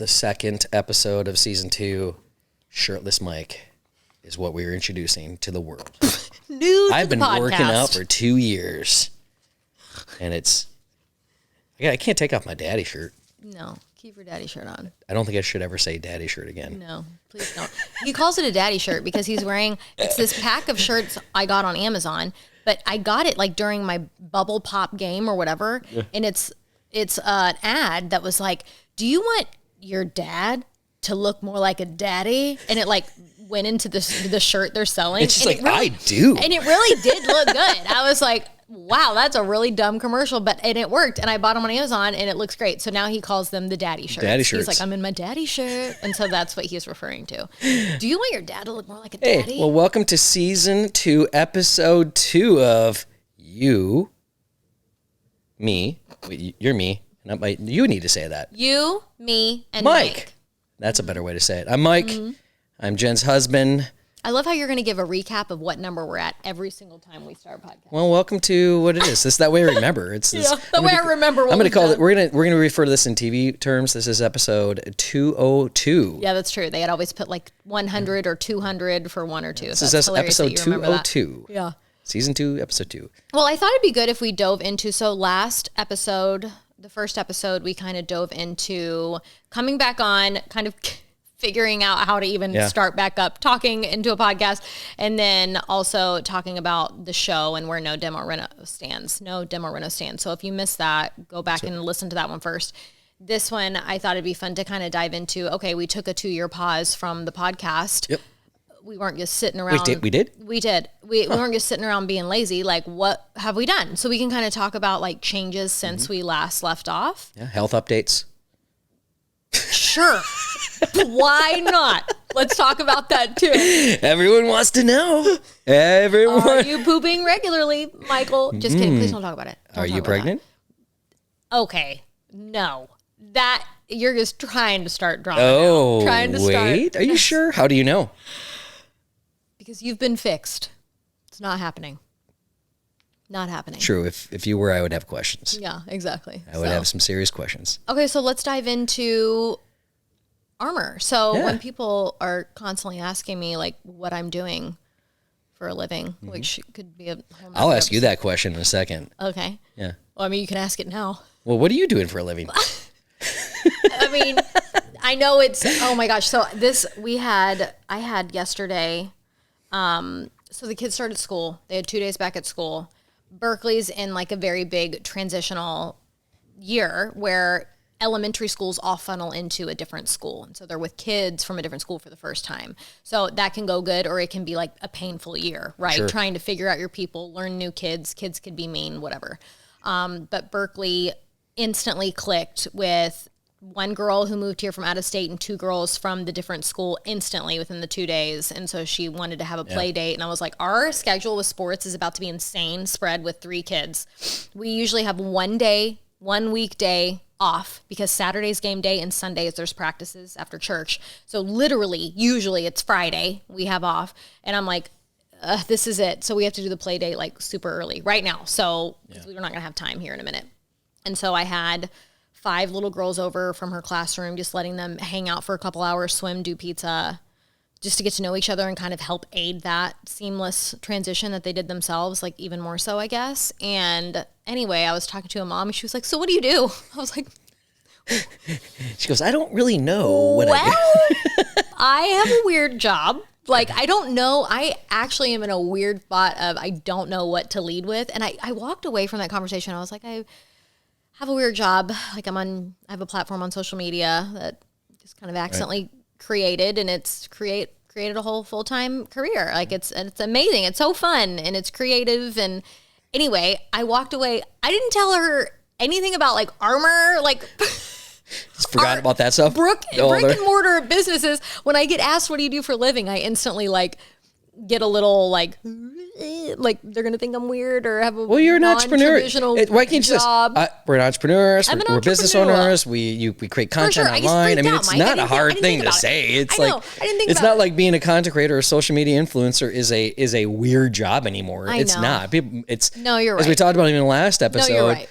the second episode of season 2, Shirtless Mike, is what we're introducing to the world. I've been working out for 2 years, and I can't take off my daddy shirt. No, keep your daddy shirt on. I don't think I should ever say daddy shirt again. No, please don't. He calls it a daddy shirt because he's wearing, it's this pack of shirts I got on Amazon, but I got it like during my bubble pop game or whatever. Yeah. And it's an ad that was like, do you want your dad to look more like a daddy? And it like went into the shirt they're selling. It's just like, really, I do. And it really did look good. I was like, wow, that's a really dumb commercial, and it worked. And I bought them on Amazon, and it looks great. So now he calls them the daddy shirts. Daddy shirts. He's like, I'm in my daddy shirt. And so that's what he's referring to. Do you want your dad to look more like a daddy? Hey, well, welcome to season 2, episode 2 of You, Me. Wait, you're me. Not my, you need to say that. You, me, and Mike. That's a better way to say it. I'm Mike. Mm-hmm. I'm Jen's husband. I love how you're going to give a recap of what number we're at every single time we start a podcast. Well, welcome to what it is. This that way I remember. It's this, the way I remember. I'm going to call it. We're going to refer to this in TV terms. This is episode 202. Yeah, that's true. They had always put like 100 or 200 for 1 or 2. This is episode 202. Yeah. Season 2, episode 2. Well, I thought it'd be good if we dove into, so last episode, the first episode, we kind of dove into coming back on, kind of figuring out how to even start back up talking into a podcast, and then also talking about the show and where No Demo Reno stands. So if you missed that, go back and listen to that one first. This one, I thought it'd be fun to kind of dive into, okay, we took a 2-year pause from the podcast. Yep. We weren't just sitting around. Wait, we did? We did. We weren't just sitting around being lazy. Like, what have we done? So we can kind of talk about like changes since we last left off. Yeah, health updates. Sure. Why not? Let's talk about that too. Everyone wants to know. Everyone. Are you pooping regularly, Michael? Just kidding. Please don't talk about it. Are you pregnant? Okay. No. That you're just trying to start drawing. Oh, wait. Are you sure? How do you know? Because you've been fixed. It's not happening. Not happening. True. If you were, I would have questions. Yeah, exactly. I would have some serious questions. Okay, so let's dive into armor. So when people are constantly asking me like what I'm doing for a living, which could be a whole I'll ask you that question in a second. Okay. Yeah. Well, I mean, you can ask it now. Well, what are you doing for a living? I mean, I know it's, oh my gosh. So I had yesterday, so the kids started school. They had 2 days back at school. Berkeley's in like a very big transitional year where elementary schools all funnel into a different school. And so they're with kids from a different school for the first time. So that can go good, or it can be like a painful year, right? Sure. Trying to figure out your people, learn new kids. Kids could be mean, whatever. But Berkeley instantly clicked with one girl who moved here from out of state and 2 girls from the different school instantly within the 2 days. And so she wanted to have a play date. And I was like, our schedule with sports is about to be insane, spread with 3 kids. We usually have 1 weekday off because Saturday's game day and Sundays there's practices after church. So literally, usually it's Friday we have off. And I'm like, this is it. So we have to do the play date like super early right now. So because we're not going to have time here in a minute. And so I had 5 little girls over from her classroom, just letting them hang out for a couple hours, swim, do pizza, just to get to know each other and kind of help aid that seamless transition that they did themselves, like even more so, I guess. And anyway, I was talking to a mom and she was like, so what do you do? I was like, she goes, I don't really know what I do. I have a weird job. Like, I don't know. I actually am in a weird spot of I don't know what to lead with. And I walked away from that conversation. I was like, I have a weird job. Like I have a platform on social media that just kind of accidentally created, and it's created a whole full-time career. Like it's amazing. It's so fun and it's creative. And anyway, I walked away. I didn't tell her anything about like armor, like just forgot about that stuff. Brick and mortar businesses. When I get asked, what do you do for a living? I instantly like get a little like they're going to think I'm weird or have a you're an entrepreneur. Why can't you job. We're entrepreneurs. We're business owners. We create content online. I mean, it's not a hard thing to say. It's like it's not like being a content creator or social media influencer is a weird job anymore. It's not. People, it's no, you're right. As we talked about in the last episode. No, you're right.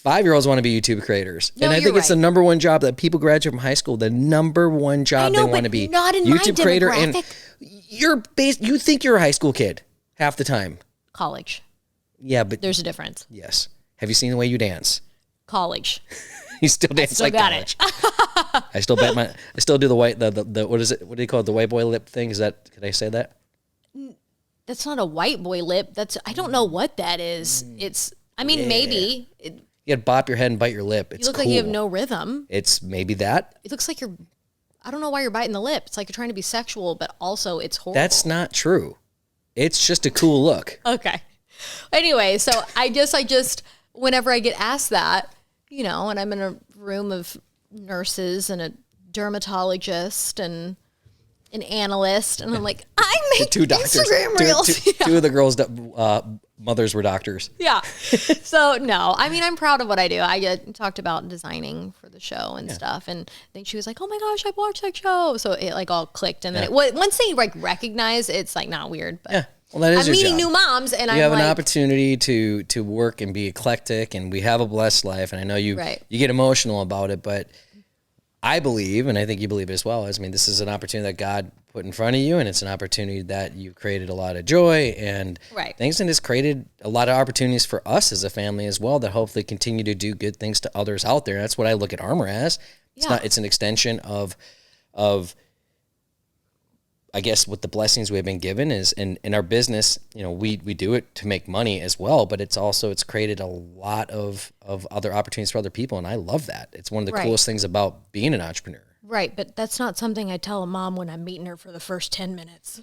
5-year-olds want to be YouTube creators. No, and I think it's the number one job that people graduate from high school. The number one job they want to be. Not in YouTube my creator. demographic. And you think you're a high school kid half the time. College. Yeah, but there's a difference. Yes. Have you seen the way you dance? College. You still dance like college. I still do the white the what is it? What do you call it? The white boy lip thing? Is that, can I say that? That's not a white boy lip. I don't know what that is. Maybe. You gotta bop your head and bite your lip. It's you look like you have no rhythm. It's maybe that. It looks like I don't know why you're biting the lip. It's like you're trying to be sexual, but also it's horrible. That's not true. It's just a cool look. Okay. Anyway, so I guess whenever I get asked that, and I'm in a room of nurses and a dermatologist and an analyst, and I'm like, I make two doctors. Instagram reels. Two of the girls' mothers were doctors. Yeah. So no, I'm proud of what I do. I talked about designing for the show and stuff, and then she was like, "Oh my gosh, I've watched that show." So it like all clicked, and then once they like recognize, it's like not weird. But yeah. Well, that is I'm your meeting job. new moms, and you have an opportunity to work and be eclectic, and we have a blessed life. And I know you get emotional about it, but I believe, and I think you believe it as well, this is an opportunity that God put in front of you, and it's an opportunity that you created a lot of joy and things, and it's created a lot of opportunities for us as a family as well that hopefully continue to do good things to others out there. That's what I look at Armor as. It's an extension of I guess what the blessings we've been given is in our business, we do it to make money as well, but it's created a lot of other opportunities for other people. And I love that. It's one of the coolest things about being an entrepreneur. Right. But that's not something I tell a mom when I'm meeting her for the first 10 minutes.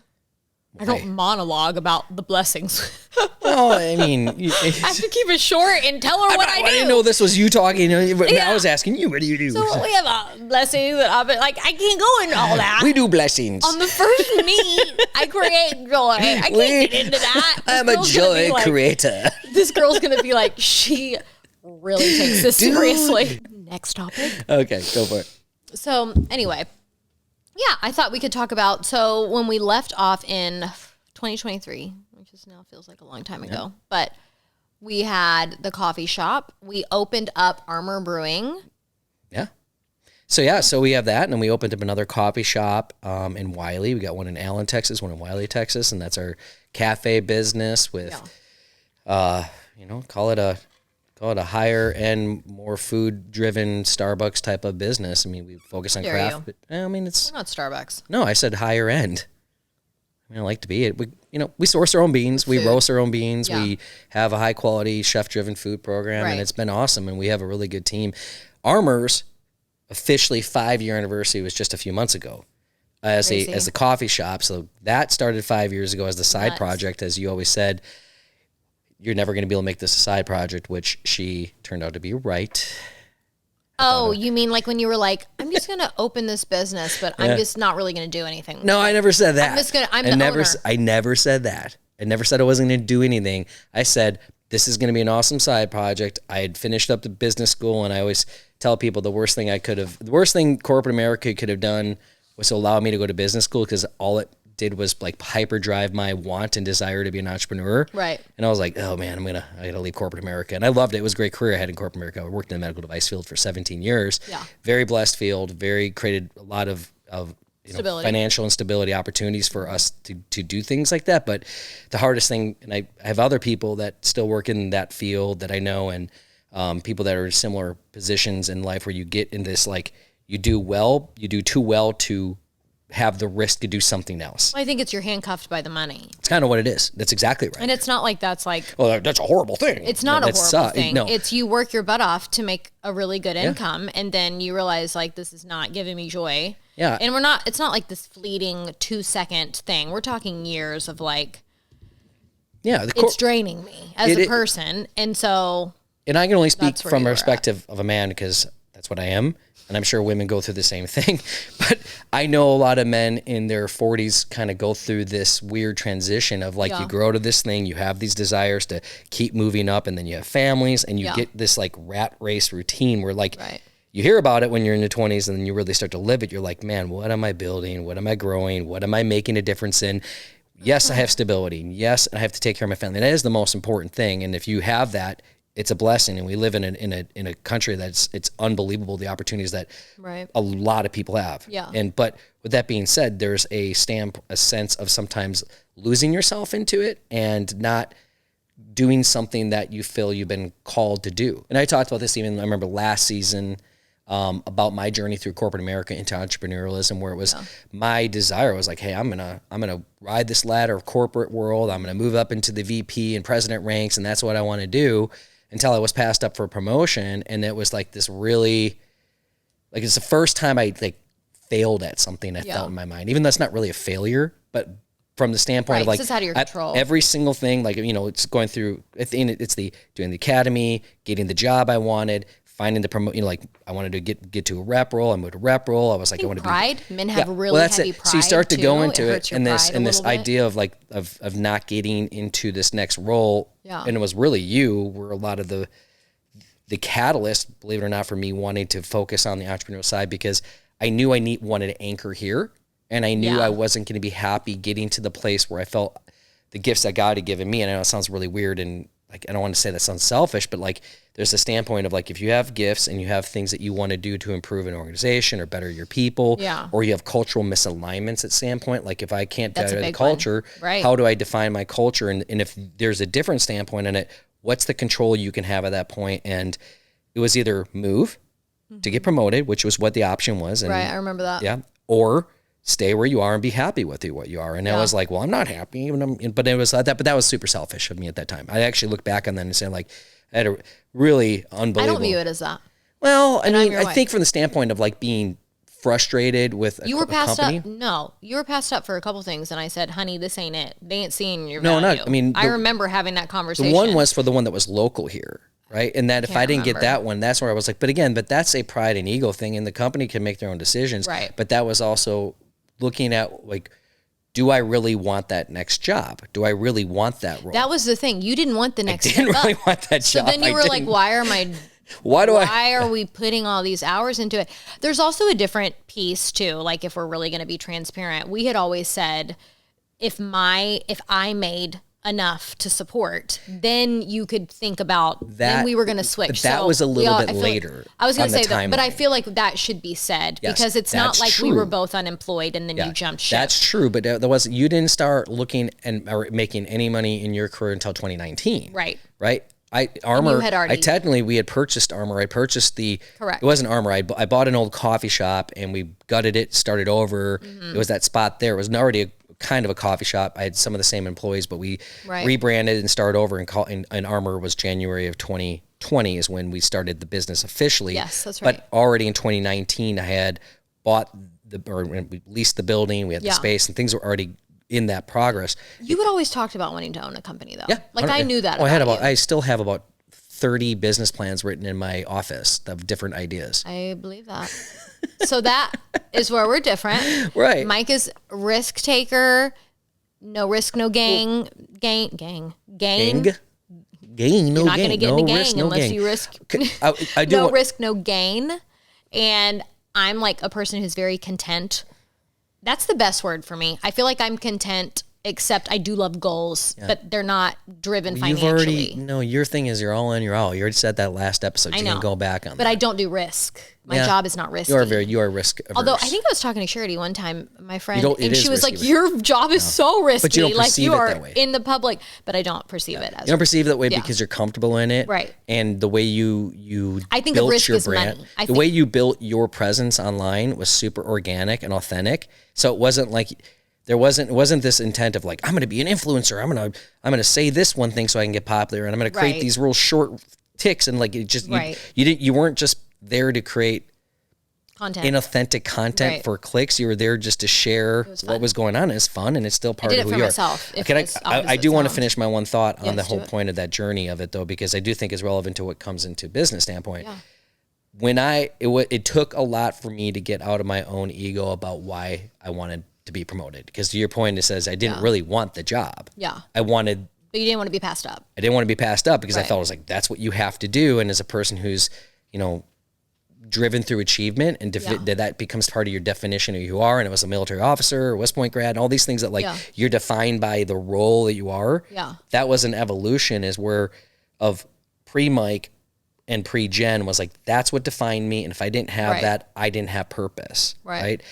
I don't monologue about the blessings. Well, I mean, I have to keep it short and tell her what I do. I didn't know this was you talking. But I was asking you, what do you do? So we have a blessing that I can't go into all that. We do blessings. On the first meet, I create joy. I can't get into that. I'm a joy creator. This girl's gonna be like, she really takes this seriously. Next topic. Okay, go for it. So anyway. Yeah, I thought we could talk about, so when we left off in 2023, which is now feels like a long time ago, but we had the coffee shop. We opened up Armor Brewing. Yeah. So we have that, and then we opened up another coffee shop in Wiley. We got one in Allen, Texas, one in Wiley, Texas, and that's our cafe business with, call it a higher end, more food driven Starbucks type of business. We focus on craft, but it's we're not Starbucks. No, I said higher end. I like to be it. We source our own beans. We roast our own beans. Yeah. We have a high quality chef driven food program, and it's been awesome. And we have a really good team. Armor's officially 5-year anniversary was just a few months ago as a coffee shop. So that started 5 years ago as the side project, as you always said. You're never going to be able to make this a side project, which she turned out to be right. Oh, you mean like when you were like, I'm just going to open this business, but I'm just not really going to do anything. No, I never said that. I'm the owner. I never said that. I never said I wasn't going to do anything. I said, this is going to be an awesome side project. I had finished up the business school, and I always tell people the worst thing corporate America could have done was to allow me to go to business school, because all it did was like hyperdrive my want and desire to be an entrepreneur. Right. And I was like, oh man, I gotta leave corporate America. And I loved it. It was a great career I had in corporate America. I worked in the medical device field for 17 years. Yeah. Very blessed field, created a lot of financial and stability opportunities for us to do things like that. But the hardest thing, and I have other people that still work in that field that I know, and people that are in similar positions in life where you get in this, like, you do too well to have the risk to do something else. I think it's you're handcuffed by the money. It's kind of what it is. That's exactly right. And it's not like that's like... well, that's a horrible thing. It's not a horrible thing. No. It's you work your butt off to make a really good income, and then you realize, like, this is not giving me joy. Yeah. And it's not like this fleeting 2-second thing. We're talking years of, like... yeah. It's draining me as a person, and so... and I can only speak from a perspective of a man, because that's what I am. And I'm sure women go through the same thing. But I know a lot of men in their 40s kind of go through this weird transition of, like, you grow to this thing, you have these desires to keep moving up, and then you have families, and you get this, like, rat race routine where, like, you hear about it when you're in your 20s, and then you really start to live it. You're like, man, what am I building? What am I growing? What am I making a difference in? Yes, I have stability. Yes, I have to take care of my family. That is the most important thing. And if you have that, it's a blessing, and we live in a country it's unbelievable, the opportunities that a lot of people have. But with that being said, there's a sense of sometimes losing yourself into it and not doing something that you feel you've been called to do. And I talked about this even, I remember last season, about my journey through corporate America into entrepreneurialism, where it was my desire was like, hey, I'm gonna ride this ladder of corporate world. I'm gonna move up into the VP and president ranks, and that's what I want to do, until I was passed up for a promotion. And it was like this really, like, it's the first time I like failed at something I felt in my mind, even though it's not really a failure, but from the standpoint of like, it's out of your control. Every single thing, like, it's going through, doing the academy, getting the job I wanted, finding the promote, like, I wanted to get to a rep role. I moved to rep role. I was like, I want to pride. Men have really heavy pride. So you start to too. go into it and this idea of like, of not getting into this next role. And it was really were a lot of the catalyst, believe it or not, for me wanting to focus on the entrepreneurial side, because I knew I wanted to anchor here. And I knew I wasn't going to be happy getting to the place where I felt the gifts that God had given me. And I know it sounds really weird, and like, I don't want to say that sounds selfish, but like, there's a standpoint of like, if you have gifts and you have things that you want to do to improve an organization or better your people, or you have cultural misalignments at standpoint, like if I can't better the culture, how do I define my culture? And if there's a different standpoint in it, what's the control you can have at that point? And it was either move to get promoted, which was what the option was. And, I remember that. Yeah. Or stay where you are and be happy with what you are. And I was like, well, I'm not happy. But it was that, but that was super selfish of me at that time. I actually look back on that and say, like, I had a really unbelievable. I don't view it as that. Well, I mean, I think from the standpoint of like being frustrated with a company. No, you were passed up for a couple things. And I said, honey, this ain't it. They ain't seeing your value. I remember having that conversation. The one was for the one that was local here. Right. And that if I didn't get that one, that's where I was like, but that's a pride and ego thing, and the company can make their own decisions. Right. But that was also looking at like, do I really want that next job? Do I really want that role? That was the thing. You didn't want the next I didn't really want that job. So then you were like, why are we putting all these hours into it? There's also a different piece too. Like, if we're really going to be transparent, we had always said, if I made enough to support, then you could think about that. Then we were going to switch. But that was a little bit later. I was going to say that, but I feel like that should be said, because it's not like we were both unemployed and then you jumped ship. That's true, but you didn't start looking or making any money in your career until 2019. Right. We had purchased Armor. I purchased Correct. It wasn't Armor. I bought an old coffee shop and we gutted it, started over. It was that spot there. It was already a kind of a coffee shop. I had some of the same employees, but we rebranded and started over, and Armor was January of 2020 is when we started the business officially. Yes, that's right. But already in 2019, I had bought we leased the building, we had the space, and things were already in that progress. You had always talked about wanting to own a company though. Yeah. Like, I knew that. I still have about 30 business plans written in my office of different ideas. I believe that. So that is where we're different. Right. Mike is risk taker, no risk, no gain. Gain. You're not going to get in a gang unless you risk. I do no risk, no gain. And I'm like a person who's very content. That's the best word for me. I feel like I'm content, except I do love goals, but they're not driven financially. Your thing is you're all in, you're all. You already said that last episode. You can go back on that. But I don't do risk. My job is not risky. You are risk averse. Although I think I was talking to Charity one time, my friend, and she was like, your job is so risky. But you don't perceive like, you it that way. In the public, but I don't perceive it as You don't perceive it that way because you're comfortable in it. Right. And the way you I think built risk your is brand, money. the way you built your presence online was super organic and authentic. So it wasn't like it wasn't this intent of like, I'm going to be an influencer. I'm going to say this one thing so I can get popular, and I'm going to create these real short ticks, and like it just you weren't just there to create inauthentic content for clicks. You were there just to share what was going on. It's fun, and it's still part of who you are. I do want to finish my one thought on the whole point of that journey of it though, because I do think it's relevant to what comes into business standpoint. Yeah. When it took a lot for me to get out of my own ego about why I wanted to be promoted, because to your point, it says I didn't really want the job. Yeah. But you didn't want to be passed up. I didn't want to be passed up because I felt it was like, that's what you have to do. And as a person who's, driven through achievement, and that becomes part of your definition of who you are. And it was a military officer, West Point grad, and all these things that you're defined by the role that you are. Yeah. That was an evolution of pre-Mike and pre-Jenn was like, that's what defined me. And if I didn't have that, I didn't have purpose. Right.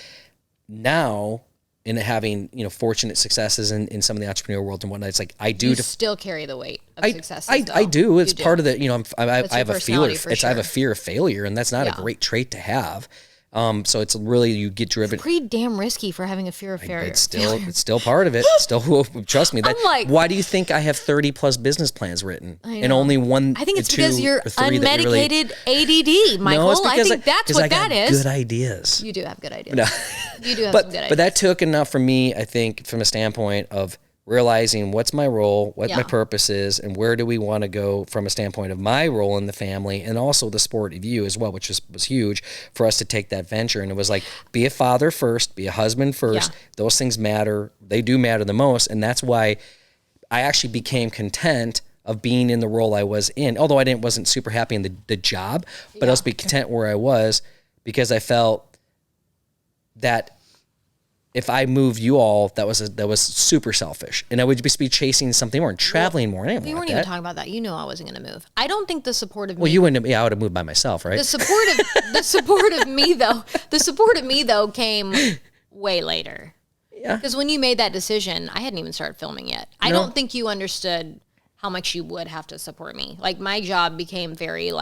Now, in having, fortunate successes in some of the entrepreneurial world and whatnot, it's like you still carry the weight of success. I do. It's part of the, I have a fear. I have a fear of failure, and that's not a great trait to have. So it's really, you get driven. It's pretty damn risky for having a fear of failure. It's still part of it. Still, trust me. Why do you think I have 30 plus business plans written and only one? I think it's because you're unmedicated ADD, Michael. No, I think that's what that is. Good ideas. You do have good ideas. No. You do have some good ideas. But that took enough for me, I think, from a standpoint of realizing what's my role, what my purpose is, and where do we want to go from a standpoint of my role in the family, and also the sport of you as well, which was huge for us to take that venture. And it was like, be a father first, be a husband first. Those things matter. They do matter the most. And that's why I actually became content of being in the role I was in, although I wasn't super happy in the job, but I was content where I was, because I felt that if I moved you all, that was super selfish, and I would just be chasing something more and traveling more. And we weren't even talking about that. You know, I wasn't going to move. I don't think the support of me. Well, you wouldn't. Yeah, I would have moved by myself, right? The support of me though came way later. Yeah. Because when you made that decision, I hadn't even started filming yet. I don't think you understood how much you would have to support me. Like, my job became very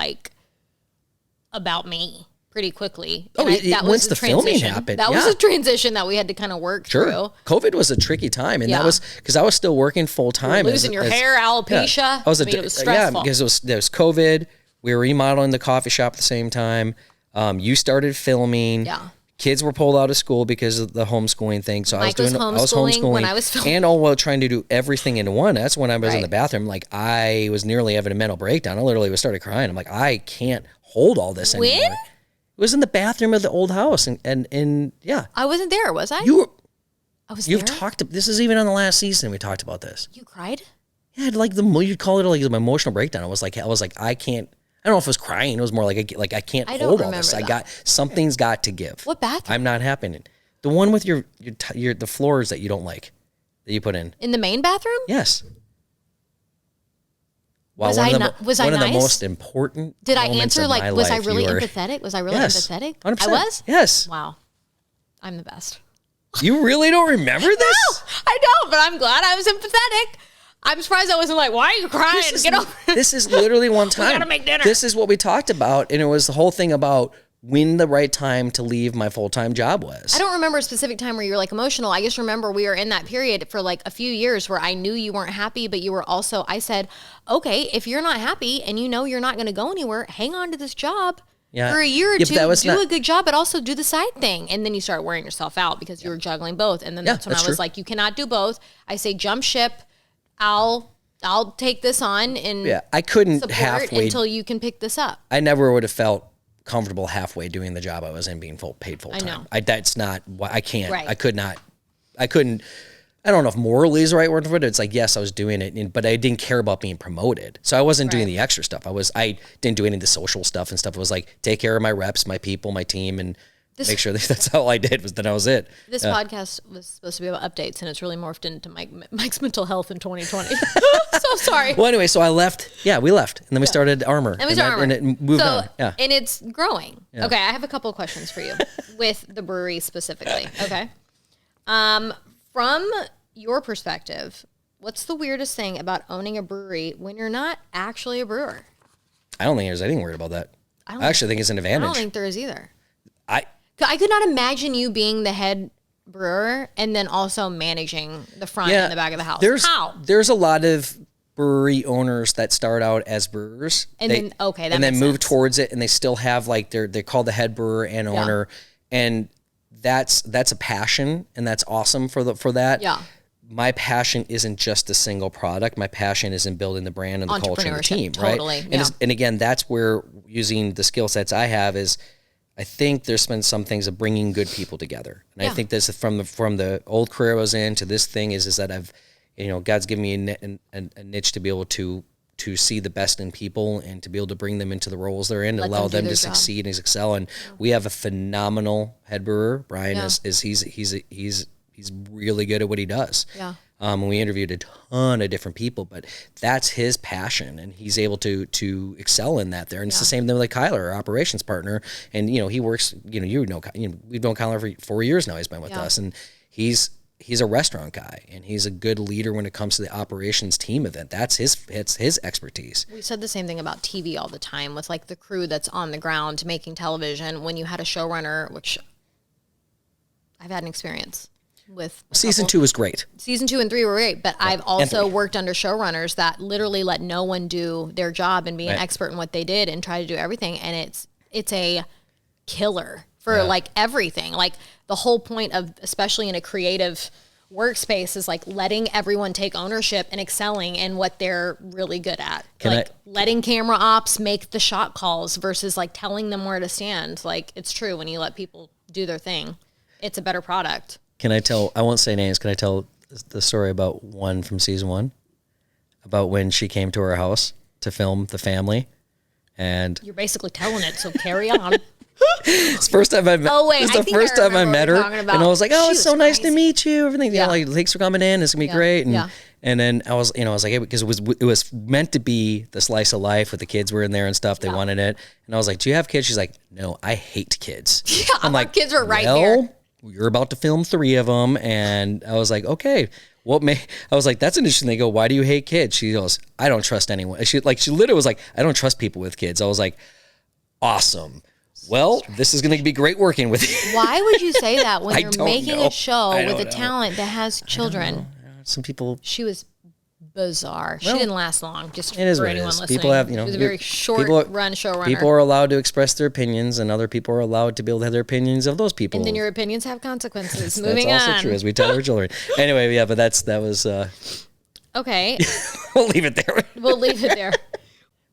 about me pretty quickly. And once the filming happened, that was a transition that we had to kind of work through. COVID was a tricky time, and that was because I was still working full time. Losing your hair, alopecia. It was stressful. Yeah, because there was COVID. We were remodeling the coffee shop at the same time. You started filming. Yeah. Kids were pulled out of school because of the homeschooling thing. So I was homeschooling when I was filming. And all while trying to do everything into one. That's when I was in the bathroom. I was nearly having a mental breakdown. I literally started crying. I'm like, I can't hold all this anymore. When? It was in the bathroom of the old house, and yeah. I wasn't there, was I? I was You've talked. This is even on the last season. We talked about this. You cried? Yeah, you'd call it like an emotional breakdown. I was like, I can't. I don't know if it was crying. It was more like I can't hold all this. Something's got to give. What bathroom? I'm not happening. The one with the floors that you don't like, that you put in. In the main bathroom? Yes. Wow, was I nice? One of the most important. Did I answer was I really empathetic? Was I really empathetic? 100%. I was? Yes. Wow. I'm the best. You really don't remember this? No, I don't, but I'm glad I was empathetic. I'm surprised I wasn't like, why are you crying? Get over it. This is literally one time. We gotta make dinner. This is what we talked about, and it was the whole thing about when the right time to leave my full-time job was. I don't remember a specific time where you were emotional. I just remember we were in that period for a few years where I knew you weren't happy, but you were also, I said, okay, if you're not happy and you know you're not going to go anywhere, hang on to this job for a year or two, do a good job, but also do the side thing. And then you start wearing yourself out because you were juggling both. And then that's when I was like, you cannot do both. I say, jump ship. I'll take this on and I couldn't halfway until you can pick this up. I never would have felt comfortable halfway doing the job I was in, being paid full time. I know. That's not why I can't. Right. I couldn't. I don't know if morally is the right word for it. It's like, yes, I was doing it, but I didn't care about being promoted. So I wasn't doing the extra stuff. I didn't do any of the social stuff and stuff. It was like, take care of my reps, my people, my team, and make sure that's all I did. That was it. This podcast was supposed to be about updates, and it's really morphed into Mike's mental health in 2020. So sorry. Well, anyway, so I left. Yeah, we left, and then we started Armor. And it moved on. Yeah, and it's growing. Yeah. Okay, I have a couple of questions for you with the brewery specifically. Okay, from your perspective, what's the weirdest thing about owning a brewery when you're not actually a brewer? I don't think there's anything weird about that. I actually think it's an advantage. I don't think there is either. I could not imagine you being the head brewer and then also managing the front and the back of the house. There's a lot of brewery owners that start out as brewers and then move towards it, and they still have they're called the head brewer and owner, and that's a passion, and that's awesome for that. Yeah. My passion isn't just a single product. My passion is in building the brand and the culture and the team, totally, right? Yeah. And again, that's where using the skill sets I have is. I think there's been some things of bringing good people together, and I think this from the old career I was in to this thing is that I've, God's given me a niche to be able to see the best in people and to be able to bring them into the roles they're in and allow them to succeed and excel. And we have a phenomenal head brewer. Brian he's really good at what he does. Yeah. And we interviewed a ton of different people, but that's his passion, and he's able to excel in that there. And it's the same thing with like Kyler, our operations partner. And, he works, we've known Kyler for 4 years now. He's been with us, and he's a restaurant guy, and he's a good leader when it comes to the operations team event. That's his expertise. We said the same thing about TV all the time with like the crew that's on the ground making television. When you had a showrunner, which I've had an experience with. Season 2 was great. Season 2 and 3 were great, but I've also worked under showrunners that literally let no one do their job and be an expert in what they did and try to do everything. And it's a killer for like everything. Like the whole point of, especially in a creative workspace, is like letting everyone take ownership and excelling in what they're really good at. Letting camera ops make the shot calls versus like telling them where to stand. Like, it's true, when you let people do their thing, it's a better product. I won't say names, can I tell the story about one from season 1? About when she came to our house to film the family, and... You're basically telling it, so carry on. It's the first time I met. Oh wait, it's the first time I met her, and I was like, "Oh, it's so nice to meet you." Everything, like, thanks for coming in. It's gonna be great. And then I was like, hey, because it was meant to be the slice of life with the kids were in there and stuff. They wanted it, and I was like, "Do you have kids?" She's like, "No, I hate kids." Yeah, I'm like, kids were right there. You're about to film 3 of them, and I was like, okay. I was like, that's an interesting. They go, why do you hate kids? She goes, I don't trust anyone. She literally was like, I don't trust people with kids. I was like, awesome. Well, this is going to be great working with you. Why would you say that when you're making a show with a talent that has children? Some people. She was bizarre. She didn't last long. Just for anyone listening. People have, it was a very short run showrunner. People are allowed to express their opinions, and other people are allowed to be able to have their opinions of those people. And then your opinions have consequences. Moving on. That's also true, as we tell our children. Anyway, yeah, but that was. Okay. We'll leave it there. We'll leave it there.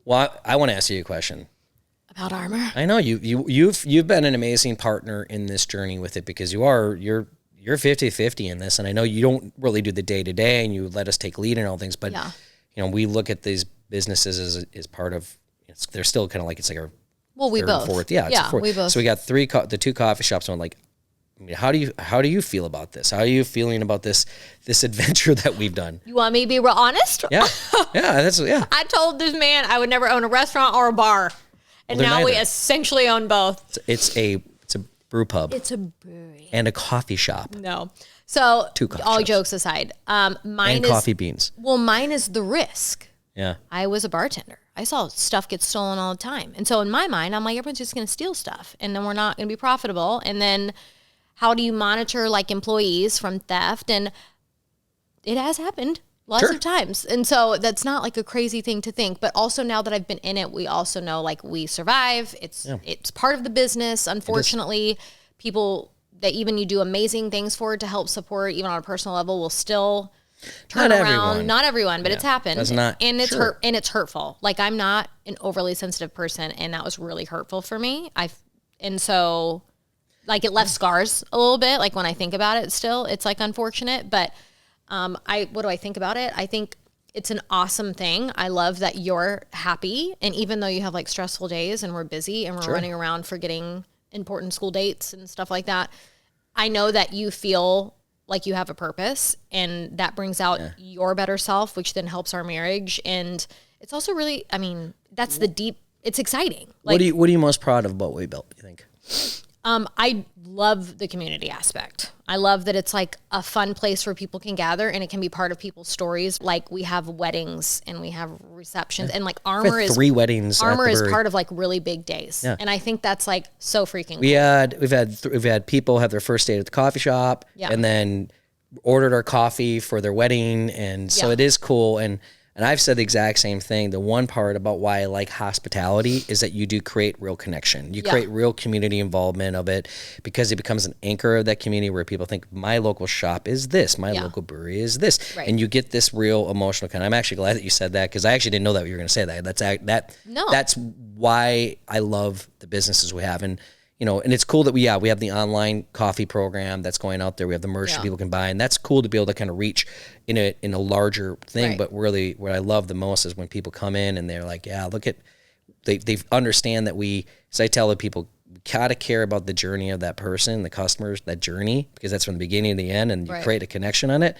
Well, I want to ask you a question. About armor? I know you've been an amazing partner in this journey with it, because you're 50-50 in this, and I know you don't really do the day-to-day, and you let us take lead in all things, but we look at these businesses as part of, they're still kind of like, it's like our we both. Fourth. Yeah, we both. So we got the 2 coffee shops, and I'm like, I mean, how do you feel about this? How are you feeling about this adventure that we've done? You want me to be real honest? Yeah. I told this man I would never own a restaurant or a bar. And now we essentially own both. It's a brew pub. It's a brewery. And a coffee shop. No. So 2 coffee all shops. Jokes aside, mine and is coffee beans. Well, mine is the risk. Yeah. I was a bartender. I saw stuff get stolen all the time. And so in my mind, I'm like, everyone's just going to steal stuff, and then we're not going to be profitable. And then how do you monitor like employees from theft? And it has happened. Lots of times. And so that's not like a crazy thing to think. But also now that I've been in it, we also know like we survive. It's part of the business. Unfortunately, people that even you do amazing things for to help support, even on a personal level, will still turn around. Not everyone, but it's happened. That's not, and it's hurtful. Like, I'm not an overly sensitive person, and that was really hurtful for me. And so like it left scars a little bit. Like when I think about it still, it's like unfortunate, but what do I think about it? I think it's an awesome thing. I love that you're happy. And even though you have like stressful days and we're busy and we're running around forgetting important school dates and stuff like that, I know that you feel like you have a purpose, and that brings out your better self, which then helps our marriage. And it's also really, I mean, it's exciting. Like, what are you most proud of about what we built, you think? I love the community aspect. I love that it's like a fun place where people can gather, and it can be part of people's stories. Like, we have weddings and we have receptions, and like Armor is 3 weddings. Armor is part of like really big days, and I think that's like so freaking cool. We've had people have their first date at the coffee shop, and then ordered our coffee for their wedding, and so it is cool. And I've said the exact same thing. The one part about why I like hospitality is that you do create real connection. You create real community involvement of it, because it becomes an anchor of that community where people think, my local shop is this, my local brewery is this. Right. And you get this real emotional kind. I'm actually glad that you said that, because I actually didn't know that you were going to say that. That's why I love the businesses we have. And and it's cool that we have the online coffee program that's going out there. We have the merch that people can buy, and that's cool to be able to kind of reach in a larger thing. Right. But really, what I love the most is when people come in and they're like, they understand that as I tell the people, we gotta care about the journey of that person, the customers, that journey, because that's from the beginning to the end, and you create a connection on it.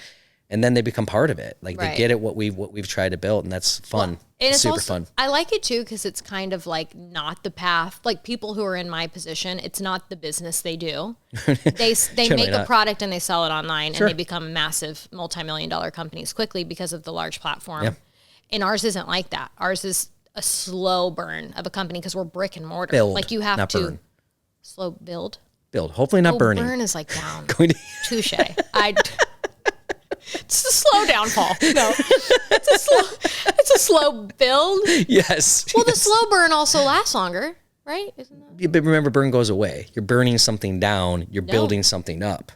and then they become part of it. Like they get it, what we've tried to build, and that's fun. Well, and it's super also, fun. I like it too, because it's kind of like not the path, like people who are in my position, it's not the business they do. They make a product and they sell it online, and they become massive multi-million-dollar companies quickly because of the large platform. Yeah. And ours isn't like that. Ours is a slow burn of a company because we're brick and mortar. Build, like you have to burn. Slow build. Hopefully not burning. Burn is like down. Touche. It's a slow downfall. No, it's a slow build. Yes. Well, the slow burn also lasts longer, right? Isn't that? But remember, burn goes away. You're burning something down. You're building something up.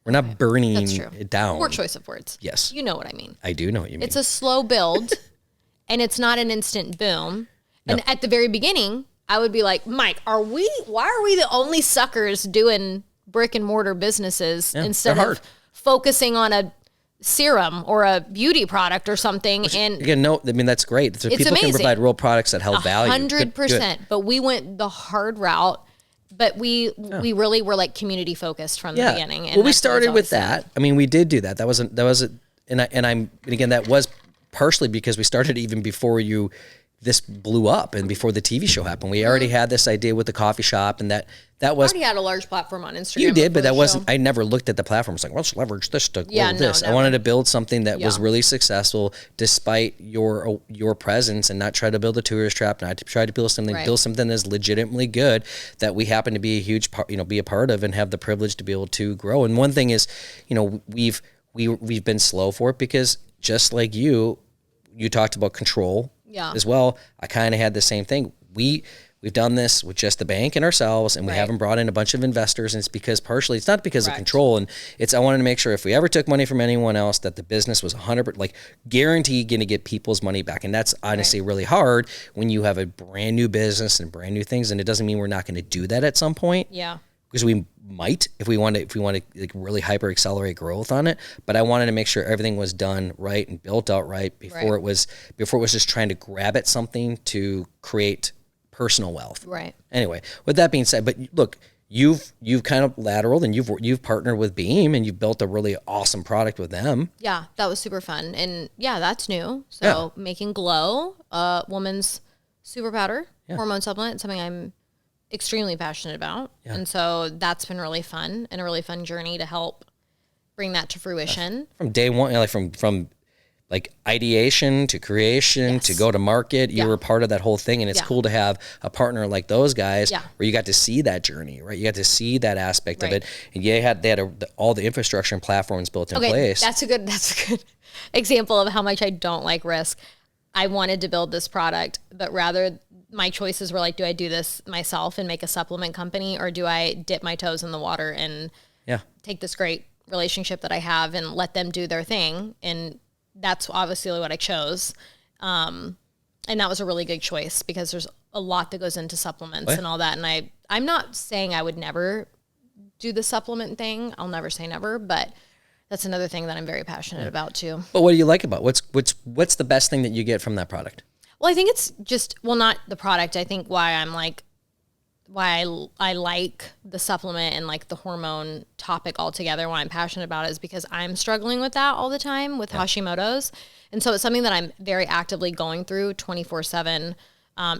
We're not burning it down. Poor choice of words. Yes. You know what I mean. I do know what you mean. It's a slow build, and it's not an instant boom. And at the very beginning, I would be like, Mike, why are we the only suckers doing brick and mortar businesses instead of focusing on a serum or a beauty product or something? And again, that's great. So people amazing. Can provide real products that help value. 100%. But we went the hard route. But we really were like community focused from the beginning. And we started with that. I mean, we did do that. That was that was partially because we started even before this blew up and before the TV show happened. We already had this idea with the coffee shop, and that was... I already had a large platform on Instagram. You did, but that wasn't... I never looked at the platform. I was like, let's leverage this to grow this. I wanted to build something that was really successful despite your presence, and not try to build a tourist trap, not to try to build something that's legitimately good that we happen to be a huge part, be a part of, and have the privilege to be able to grow. And one thing is, we've been slow for it because just like you talked about control as well. I kind of had the same thing. We've done this with just the bank and ourselves, and we haven't brought in a bunch of investors. And it's because partially, it's not because of control. And I wanted to make sure if we ever took money from anyone else, that the business was 100%, guaranteed going to get people's money back. And that's honestly really hard when you have a brand new business and brand new things. And it doesn't mean we're not going to do that at some point. Yeah. Because we might, if we want to really hyper accelerate growth on it. But I wanted to make sure everything was done right and built out right before it was just trying to grab at something to create personal wealth. Right. Anyway, with that being said, but look, you've kind of lateraled, and you've partnered with Beam, and you've built a really awesome product with them. Yeah, that was super fun, and that's new. So making Glow, woman's super powder hormone supplement, something I'm extremely passionate about. Yeah. And so that's been really fun, and a really fun journey to help bring that to fruition. From day one, from ideation to creation to go to market, you were part of that whole thing. And it's cool to have a partner like those guys where you got to see that journey, right? You got to see that aspect of it. And they had all the infrastructure and platforms built in place. That's a good example of how much I don't like risk. I wanted to build this product, but rather my choices were do I do this myself and make a supplement company, or do I dip my toes in the water and take this great relationship that I have and let them do their thing? And that's obviously what I chose. And that was a really good choice because there's a lot that goes into supplements and all that. And I'm not saying I would never do the supplement thing. I'll never say never, but that's another thing that I'm very passionate about too. But what do you like about what's the best thing that you get from that product? Well, I think it's just, not the product. I think why I like the supplement and the hormone topic altogether, why I'm passionate about it, is because I'm struggling with that all the time with Hashimoto's. And so it's something that I'm very actively going through 24/7.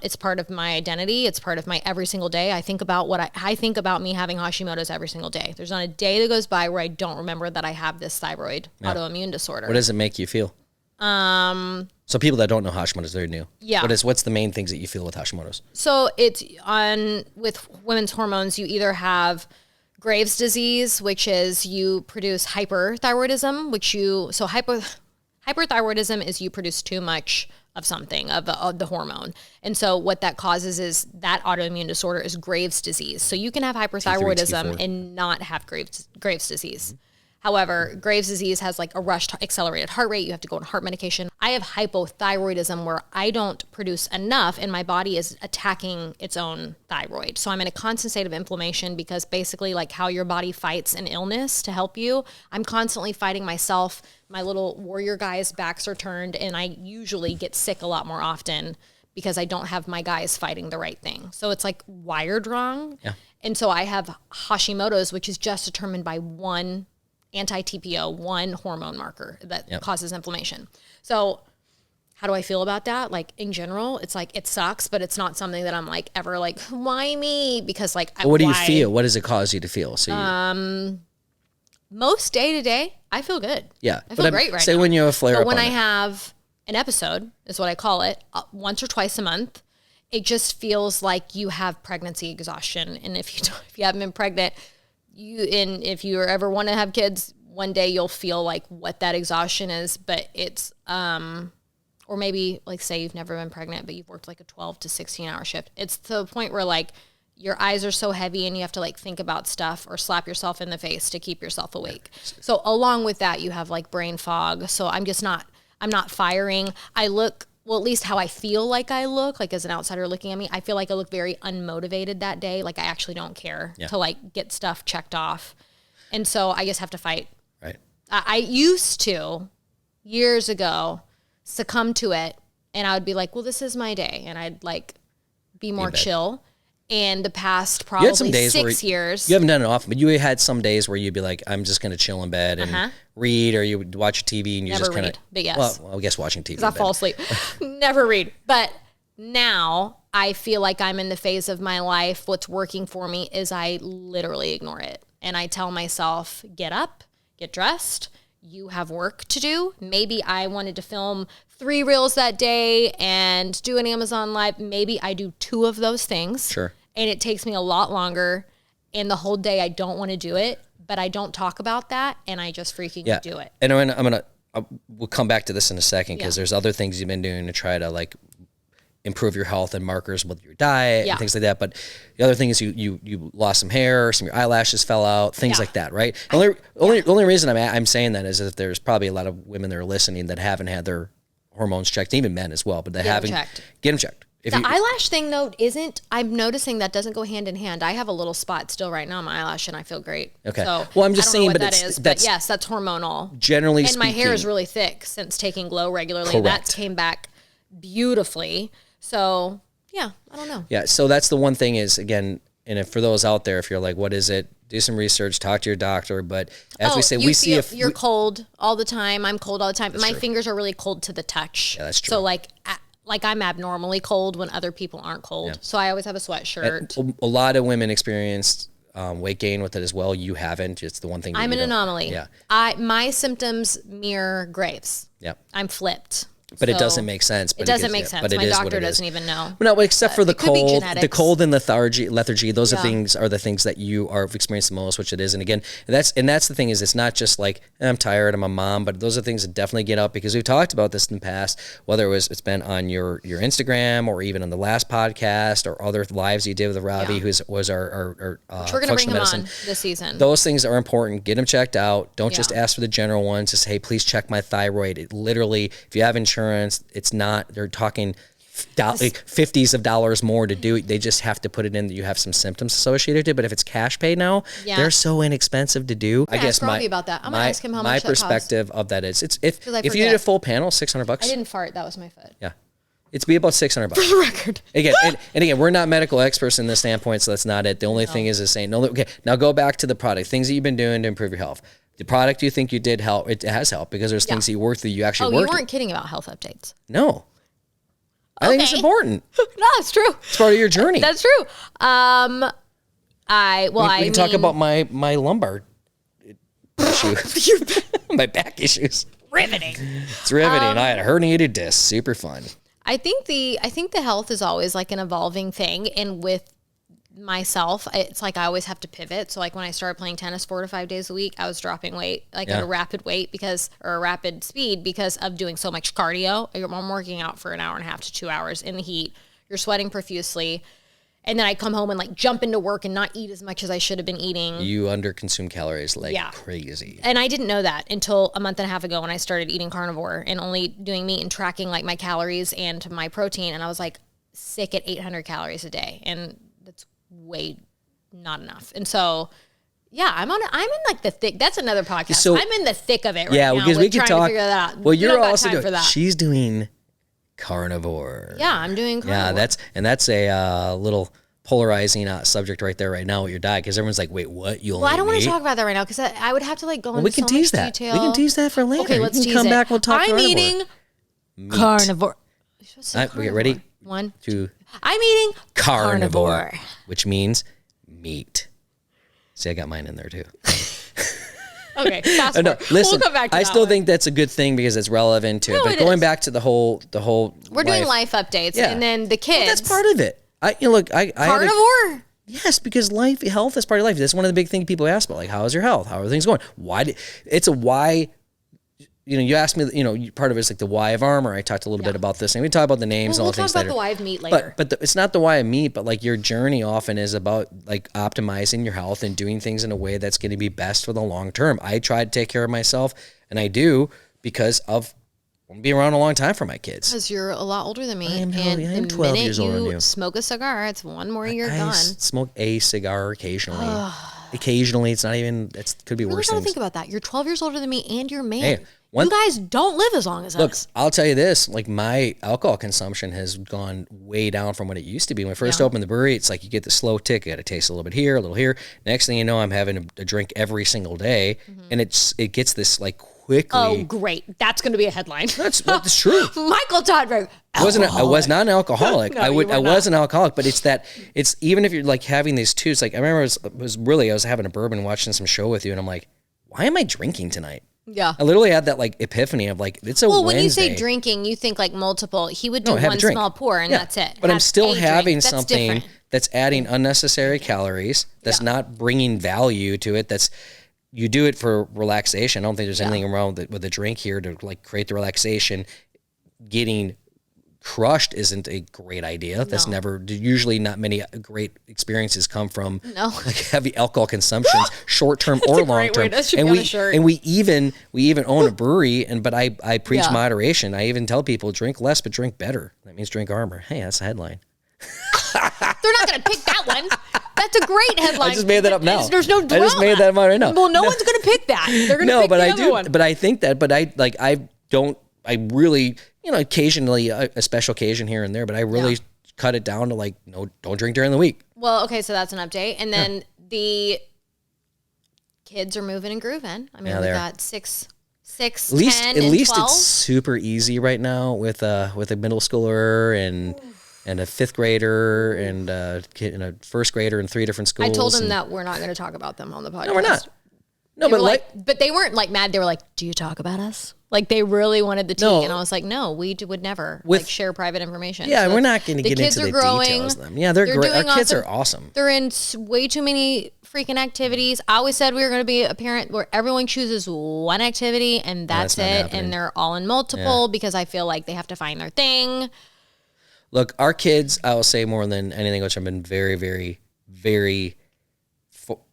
It's part of my identity. It's part of my every single day. I think about I think about me having Hashimoto's every single day. There's not a day that goes by where I don't remember that I have this thyroid autoimmune disorder. What does it make you feel? So people that don't know Hashimoto's, they're new. Yeah. What's the main things that you feel with Hashimoto's? So it's with women's hormones, you either have Graves' disease, which is you produce hyperthyroidism, hyperthyroidism is you produce too much of something, of the hormone. And so what that causes is that autoimmune disorder is Graves' disease. So you can have hyperthyroidism and not have Graves' disease. Mm-hmm. However, Graves' disease has a rushed, accelerated heart rate. You have to go on heart medication. I have hypothyroidism where I don't produce enough and my body is attacking its own thyroid. So I'm in a constant state of inflammation because basically how your body fights an illness to help you, I'm constantly fighting myself. My little warrior guys' backs are turned, and I usually get sick a lot more often because I don't have my guys fighting the right thing. So it's wired wrong. Yeah. And so I have Hashimoto's, which is just determined by one anti-TPO, one hormone marker that causes inflammation. So how do I feel about that? Like in general, it's like, it sucks, but it's not something that I'm like ever like, why me? Because like, what do you feel? What does it cause you to feel? So most day to day, I feel good. Yeah. I feel great right now. Say when you have a flare up. But when I have an episode, is what I call it, once or twice a month, it just feels like you have pregnancy exhaustion. And if you haven't been pregnant, if you ever want to have kids, one day you'll feel like what that exhaustion is. But it's, or maybe like say you've never been pregnant, but you've worked like a 12 to 16 hour shift. It's to the point where like your eyes are so heavy and you have to like think about stuff or slap yourself in the face to keep yourself awake. So along with that, you have like brain fog. So I'm not firing. Well, at least how I feel like I look, like as an outsider looking at me, I feel like I look very unmotivated that day. Like I actually don't care to like get stuff checked off. And so I just have to fight. Right. I used to, years ago, succumb to it. And I would be like, well, this is my day. And I'd like be more chill. And the past probably 6 years. You haven't done it often, but you had some days where you'd be like, I'm just going to chill in bed and read, or you would watch TV and you just kind of. But yes. Well, I guess watching TV. Because I fall asleep. Never read. But now I feel like I'm in the phase of my life. What's working for me is I literally ignore it. And I tell myself, get up, get dressed. You have work to do. Maybe I wanted to film 3 reels that day and do an Amazon Live. Maybe I do 2 of those things. Sure. And it takes me a lot longer. And the whole day I don't want to do it, but I don't talk about that. And I just freaking do it. And we'll come back to this in a second because there's other things you've been doing to try to like improve your health and markers with your diet and things like that. But the other thing is you lost some hair, some of your eyelashes fell out, things like that, right? The only reason I'm saying that is that there's probably a lot of women that are listening that haven't had their hormones checked, even men as well, but they haven't. Get them checked. Eyelash thing though I'm noticing that doesn't go hand in hand. I have a little spot still right now on my eyelash and I feel great. Okay. So well, I'm just saying, but yes, that's hormonal. Generally speaking. And my hair is really thick since taking Glow regularly. Correct. That came back beautifully. So yeah, I don't know. Yeah. So that's the one thing is, again, and if for those out there, if you're like, what is it? Do some research, talk to your doctor. But as we say, you're cold all the time. I'm cold all the time. My fingers are really cold to the touch. Yeah, that's true. So like I'm abnormally cold when other people aren't cold. Yeah. So I always have a sweatshirt. A lot of women experienced weight gain with it as well. You haven't. It's the one thing. I'm an anomaly. Yeah. My symptoms mirror Graves. Yeah. I'm flipped. But it doesn't make sense. It doesn't make sense. My doctor doesn't even know. No, except for the cold and lethargy. Those are the things that you are experiencing the most, which it is. And again, that's the thing is, it's not just like I'm tired, I'm a mom, but those are things that definitely get up because we've talked about this in the past. Whether it's been on your Instagram or even on the last podcast or other lives you did with Ravi, who was our we're going to bring him on this season. Those things are important. Get them checked out. Don't just ask for the general ones. Just hey, please check my thyroid. It literally, if you have insurance. It's not, they're talking $50s of dollars more to do it. They just have to put it in that you have some symptoms associated to it. But if it's cash pay now, they're so inexpensive to do. I guess about that. I'm going to ask him how much that costs. My perspective of that is, if you did a full panel, $600. I didn't fart. That was my foot. Yeah. It's be about $600. For the record. Again, and again, we're not medical experts in this standpoint, so that's not it. The only thing is saying, no, okay, now go back to the product, things that you've been doing to improve your health. The product you think you did help, it has helped because there's things that you worked through, you actually worked. Oh, you weren't kidding about health updates. No. I think it's important. No, it's true. It's part of your journey. That's true. We can talk about my lumbar issue. My back issues. Riveting. It's riveting. I had a herniated disc. Super fun. I think the health is always like an evolving thing, and with myself, it's like I always have to pivot. So like when I started playing tennis 4 to 5 days a week, I was dropping weight at a rapid speed because of doing so much cardio. I'm working out for an hour and a half to 2 hours in the heat. You're sweating profusely. And then I come home and like jump into work and not eat as much as I should have been eating. You underconsume calories like crazy. And I didn't know that until a month and a half ago when I started eating carnivore and only doing meat and tracking like my calories and my protein. And I was like sick at 800 calories a day. And that's way not enough. And so, I'm in like the thick, that's another podcast. So, I'm in the thick of it right now. Because we can talk. To figure that out. Well, you're also doing, she's doing carnivore. Yeah, I'm doing carnivore. Yeah, that's a little polarizing subject right there, right now with your diet, because everyone's like, wait, what? You only I don't want meat? to talk about that right now because I would have to like go into We can so tease much that. detail. We can tease that for later. Okay, let's tease come it. back. We'll talk I'm carnivore. eating Meat. carnivore. We get ready. 1, 2. I'm eating Carnivore, which means meat. See, I got mine in there too. Okay, fast forward. Listen, We'll come back to I that still one. think that's a good thing because it's relevant to it. No, But it going is. back to the whole We're doing life updates, and then the kids. Well, that's part of it. I Carnivore? Yes, because health is part of life. That's one of the big things people ask about. Like, how is your health? How are things going? It's a why. You asked me, part of it's like the why of armor. I talked a little bit about this, and we talk about the names and all We'll the things talk about later. the why of meat later. But it's not the why of meat, but like your journey often is about like optimizing your health and doing things in a way that's going to be best for the long term. I try to take care of myself, and I do because of being around a long time for my kids. Because you're a lot older than me. I am 12 years older than you. Smoke a cigar, it's one more year I gone. smoke a cigar occasionally. Occasionally, it's not even. It could be Really worse gotta things. think about that. You're 12 years older than me, and you're man. Hey, you guys don't live as long as Look, us. I'll tell you this, like my alcohol consumption has gone way down from what it used to be. When I first opened the brewery, it's like you get the slow tick, you got to taste a little bit here, a little here. Next thing you know, I'm having a drink every single day, and it gets this like quickly. Oh, great. That's going to be a headline. That's true. Michael Todberg. I was not an alcoholic. No, I you were was an alcoholic, but it's even if you're like having these two, it's like I remember I was having a bourbon watching some show with you, and I'm like, why am I drinking tonight? Yeah. I literally had that like epiphany of like, it's a Wednesday. When you say drinking, you think like multiple. He would do have a one drink. small pour and that's it. But I'm Have still a drink. having That's something different. that's adding unnecessary calories, that's not bringing value to it, you do it for relaxation. I don't think there's anything wrong with a drink here to like create the relaxation. Getting crushed isn't a great idea. That's usually not many great experiences come from like heavy alcohol consumption, short term or long term. And we even own a brewery, but I preach moderation. I even tell people drink less but drink better. That means drink armor. Hey, that's the headline. They're not going to pick that one. That's a great headline. I just made that up now. There's no drama. I just made that up right now. Well, no one's going to pick that. They're going to pick the other one. But I think that. But I really, occasionally a special occasion here and there. But I really cut it down to like, no, don't drink during the week. Well, okay, so that's an update, and then the kids are moving and grooving. I mean, we got 6, 10, and 12. At least it's super easy right now with a middle schooler and a fifth grader and a first grader in 3 different schools. I told him that we're not going to talk about them on the podcast. No, we're not. No, but they weren't like mad. They were like, "Do you talk about us?" Like they really wanted the tea, and I was like, "No, we would never share private information." Yeah, so we're not going to get into the details of them. Yeah, they're great. Our kids are awesome. They're in way too many freaking activities. I always said we were going to be a parent where everyone chooses one activity and that's it, happening. and they're all in multiple because I feel like they have to find their thing. Look, our kids, I will say more than anything, which I've been very, very, very.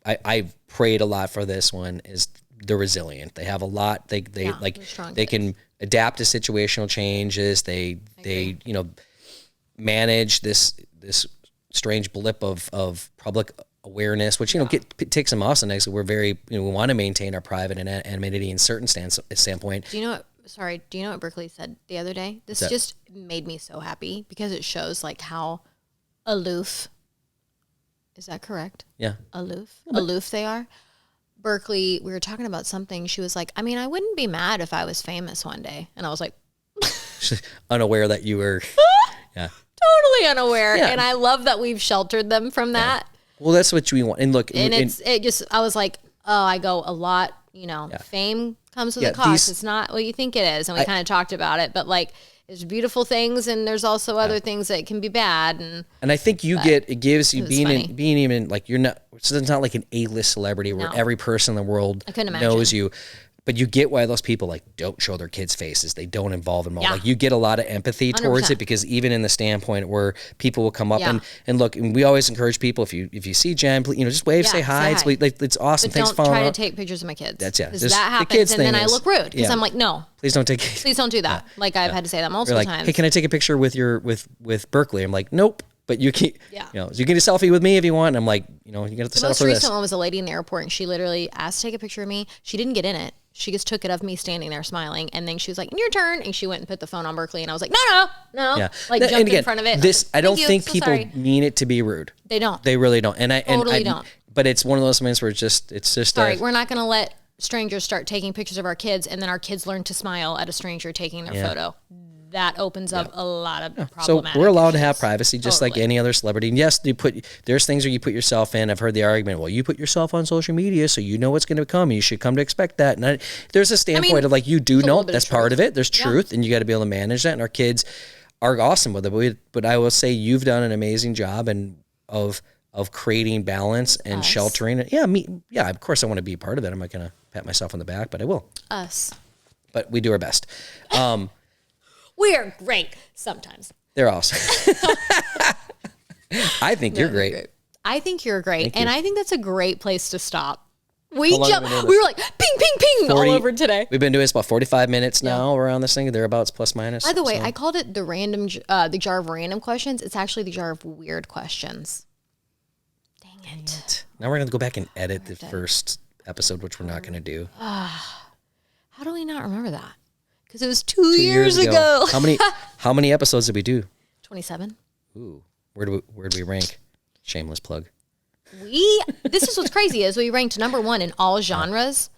I've prayed a lot for this one. Is they're resilient. They have a lot. They can adapt to situational changes. They manage this strange blip of public awareness, which takes some awesome next. We're very we want to maintain our private anonymity in certain standpoint. Do you know what Berkeley said the other day? This just made me so happy because it shows like how aloof. Is that correct? Yeah. Aloof they are. Berkeley, we were talking about something. She was like, I mean, I wouldn't be mad if I was famous one day. And I was like, unaware that you were. Yeah. Totally unaware. Yeah. And I love that we've sheltered them from that. Well, that's what we want. And look, I was like, oh, I go a lot, fame comes with a cost. It's not what you think it is. And we kind of talked about it, but like, there's beautiful things and there's also other things that can be bad. And I think it gives you being even like you're not, so it's not like an A-list celebrity where every person in the world knows you. But you get why those people like don't show their kids' faces. They don't involve them all. Yeah. Like you get a lot of empathy towards 100%. It because even in the standpoint where people will come up and look, and we always encourage people if you see Jen, just wave, say hi. It's awesome. But Thanks don't try to take pictures of my kids. That's because that happens, and then I look rude because I'm like, no, please don't do that. Like I've had to say that multiple times. Hey, can I take a picture with Berkeley? I'm like, nope. But you can, you can get a selfie with me if you want. And I'm like, you got to settle for this. The most recent one was a lady in the airport, and she literally asked to take a picture of me. She didn't get in it. She just took it of me standing there smiling, and then she was like, "Your turn," and she went and put the phone on Berkeley, and I was like, "No, Yeah. like jumped in front of it. I don't think people mean it to be rude. They don't. They really don't. And I totally don't. But it's one of those moments where it's just sorry. We're not going to let strangers start taking pictures of our kids, and then our kids learn to smile at a stranger taking their photo. That opens up a lot of problematic So we're allowed issues. to have privacy just like any other celebrity. And yes, there's things where you put yourself in. I've heard the argument, well, you put yourself on social media, so you know what's going to come. You should come to expect that. And there's a standpoint of like, you do know that's part of it. There's truth, and you got to be able to manage that. And our kids are awesome with it. But I will say you've done an amazing job of creating balance and sheltering it. Yeah, of course I want to be a part of it. I'm not going to pat myself on the back, but I will. Us. But we do our best. We are great sometimes. They're awesome. I think you're great. I think you're great. And I think that's a great place to stop. We were like, ping, ping, ping, all over today. We've been doing this about 45 minutes now around this thing. Thereabouts, plus minus. By the way, I called it the jar of random questions. It's actually the jar of weird questions. Dang it. Now we're going to go back and edit the first episode, which we're not going to do. How do we not remember that? Because it was 2 years ago. How many episodes did we do? 27. Ooh, where do we rank? Shameless plug. This is what's crazy is we ranked number 1 in all genres,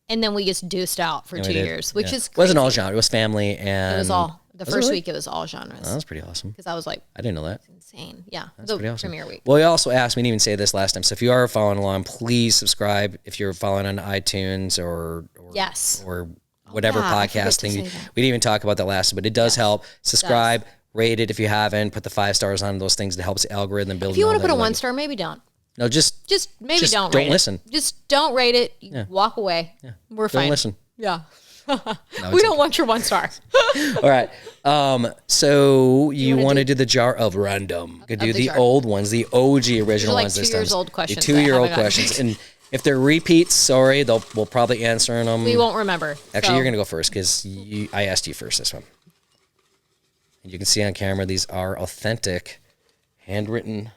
and then we just deuced out for 2 years, which is crazy. It wasn't all genre. It was family and... It was all. The first week it was all genres. Oh, that was pretty awesome. Because I was like... I didn't know that. Insane. Yeah. That's pretty awesome. Premiere week. Well, you also asked, we didn't even say this last time, so if you are following along, please subscribe if you're following on iTunes or yes. Or whatever podcast thing. We didn't even talk about that last time, but it does help. Subscribe, rate it if you haven't, put the 5 stars on those things that helps the algorithm build. If you want to put a 1 star, maybe don't. No, just don't don't listen. Just don't rate it. Walk away. Yeah. We're fine. Don't listen. Yeah. We don't want your 1 star. All right. So you want to do the jar of random. Could do the old ones, the OG original ones this time. 2 years old questions. The 2-year-old questions. And if they're repeats, sorry, we'll probably answer them. We won't remember. Actually, you're going to go first because I asked you first this one. And you can see on camera, these are authentic, handwritten.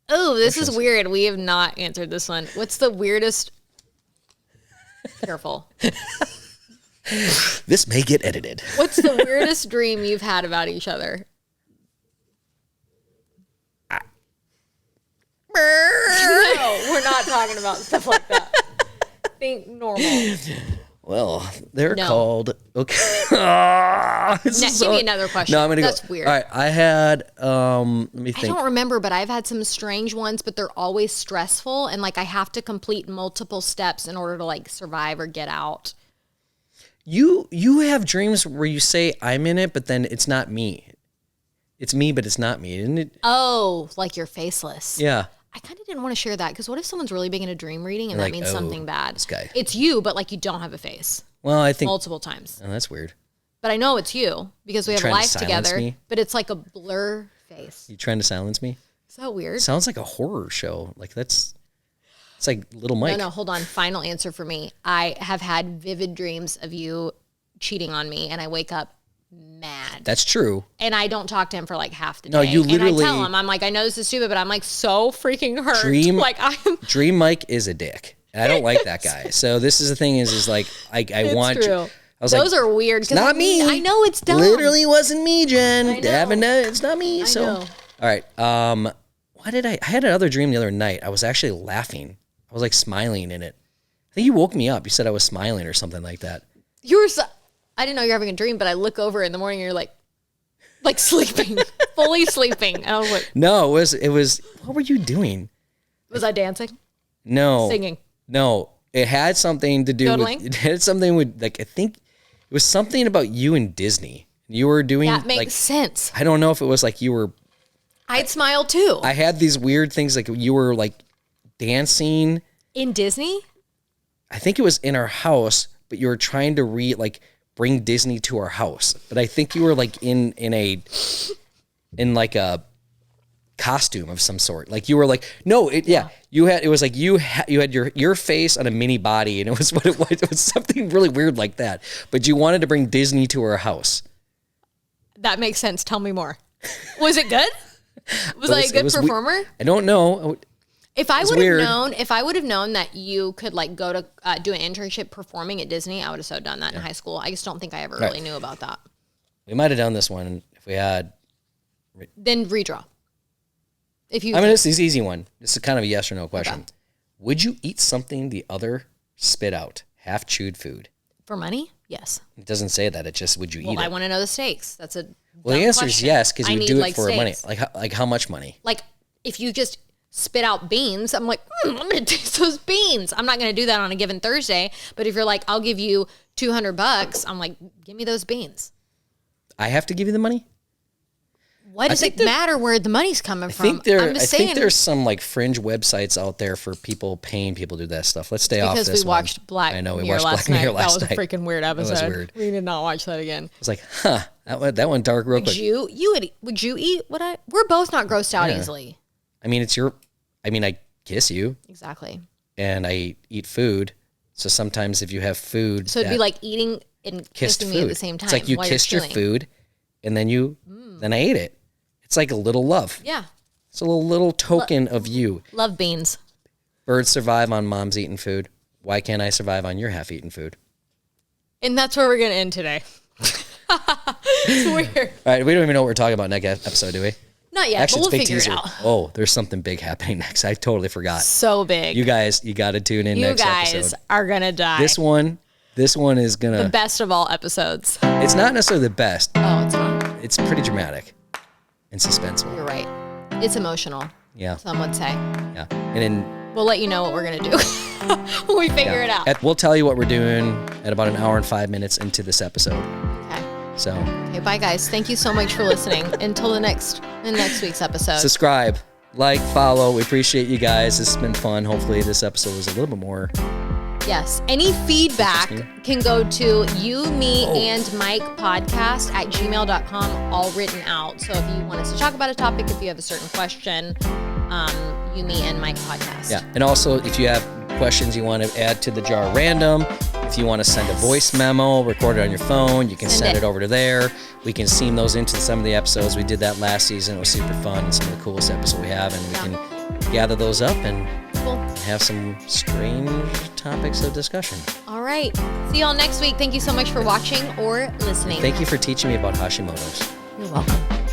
Oh, this is weird. We have not answered this one. What's the weirdest? Careful. This may get edited. What's the weirdest dream you've had about each other? No, we're not talking about stuff like that. Think normal. Well, they're called. Okay. Give me another question. No, I'm gonna That's go. weird. All right, I had. Let me think. I don't remember, but I've had some strange ones, but they're always stressful, and like I have to complete multiple steps in order to like survive or get out. You have dreams where you say I'm in it, but then it's not me. It's me, but it's not me, isn't it? Oh, like you're faceless. Yeah. I kind of didn't want to share that because what if someone's really big into dream reading and that means something bad? This guy. It's you, but like you don't have a face. Well, I think multiple times. Oh, that's weird. But I know it's you because we have a life together. Me? But it's like a blur face. You trying to silence me? Is that weird? It sounds like a horror show. Like it's like Little Mike. No, hold on. Final answer for me. I have had vivid dreams of you cheating on me, and I wake up mad. That's true. And I don't talk to him for like half the day. No, you literally. And I tell him, I'm like, I know this is stupid, but I'm like so freaking hurt. Dream Mike is a dick. And I don't like that guy. So this is the thing is like I want. True. I was Those are weird. It's not me. I know it's dumb. Literally wasn't me, Jen. I know. It's not me. So know. All right. Why did I had another dream the other night. I was actually laughing. I was like smiling in it. I think you woke me up. You said I was smiling or something like that. I didn't know you were having a dream, but I look over in the morning and you're like sleeping, fully sleeping. And I was like, no, it was, what were you doing? Was I dancing? No. Singing? No. It had something to do Yodeling? with, it had something with, like, I think it was something about you and Disney. You were doing, that makes sense. I don't know if it was like you were. I'd smile too. I had these weird things like you were like dancing. In Disney? I think it was in our house, but you were trying to bring Disney to our house. But I think you were like in like a costume of some sort. Like you were like, no, it was like you had your face on a mini body, and it was what it was. It was something really weird like that. But you wanted to bring Disney to our house. That makes sense. Tell me more. Was it good? Was I a good performer? I don't know. If I would have known that you could like go to do an internship performing at Disney, I would have so done that in high school. I just don't think I ever really knew about that. We might have done this one if we had. Then redraw. This is an easy one. This is kind of a yes or no question. Okay. Would you eat something the other spit out, half chewed food? For money? Yes. It doesn't say that. It just, would you eat it? I want to know the stakes. That's a Well, the answer is yes, because you would do it for stakes. money. Like how much money? Like if you just spit out beans, I'm like, I'm going to taste those beans. I'm not going to do that on a given Thursday. But if you're like, I'll give you $200, I'm like, give me those beans. I have to give you the money? Why does it matter where the money's coming from? I think there's some like fringe websites out there for people paying people to do that stuff. Let's stay off this one. Because we watched Black Mirror last night. That was a freaking weird episode. That was weird. We did not watch that again. It's like, that went dark real quick. Would you eat what we're both not grossed out easily. I mean, I kiss you. Exactly. And I eat food. So sometimes if you have food. So it'd be like eating and kissing me at the same time. It's like you kissed your food and then then I ate it. It's like a little love. Yeah. It's a little token of you. Love beans. Birds survive on mom's eaten food. Why can't I survive on your half-eaten food? And that's where we're going to end today. It's weird. All right, we don't even know what we're talking about next episode, do we? Not yet, Actually, but we'll figure it out. Oh, there's something big happening next. I totally forgot. So big. You guys, you got to tune in next episode. You guys are going to die. This one is going to... The best of all episodes. It's not necessarily the best. Oh, it's not. It's pretty dramatic and suspenseful. You're right. It's emotional. Yeah. Some would say. Yeah. And then... We'll let you know what we're going to do when we figure it out. We'll tell you what we're doing at about an hour and 5 minutes into this episode. Okay. So. Okay, bye guys. Thank you so much for listening. Until the next week's episode. Subscribe, like, follow. We appreciate you guys. This has been fun. Hopefully this episode was a little bit more. Yes. Any feedback can go to youmeandmikepodcast at gmail.com, all written out. So if you want us to talk about a topic, if you have a certain question, You, Me, and Mike podcast. Yeah. And also, if you have questions you want to add to the jar random, if you want to send a voice memo, record it on your phone, you can send it over to there. We can seam those into some of the episodes. We did that last season. It was super fun and some of the coolest episodes we have. And we can gather those up and have some strange topics of discussion. All right. See y'all next week. Thank you so much for watching or listening. Thank you for teaching me about Hashimoto's. You're welcome.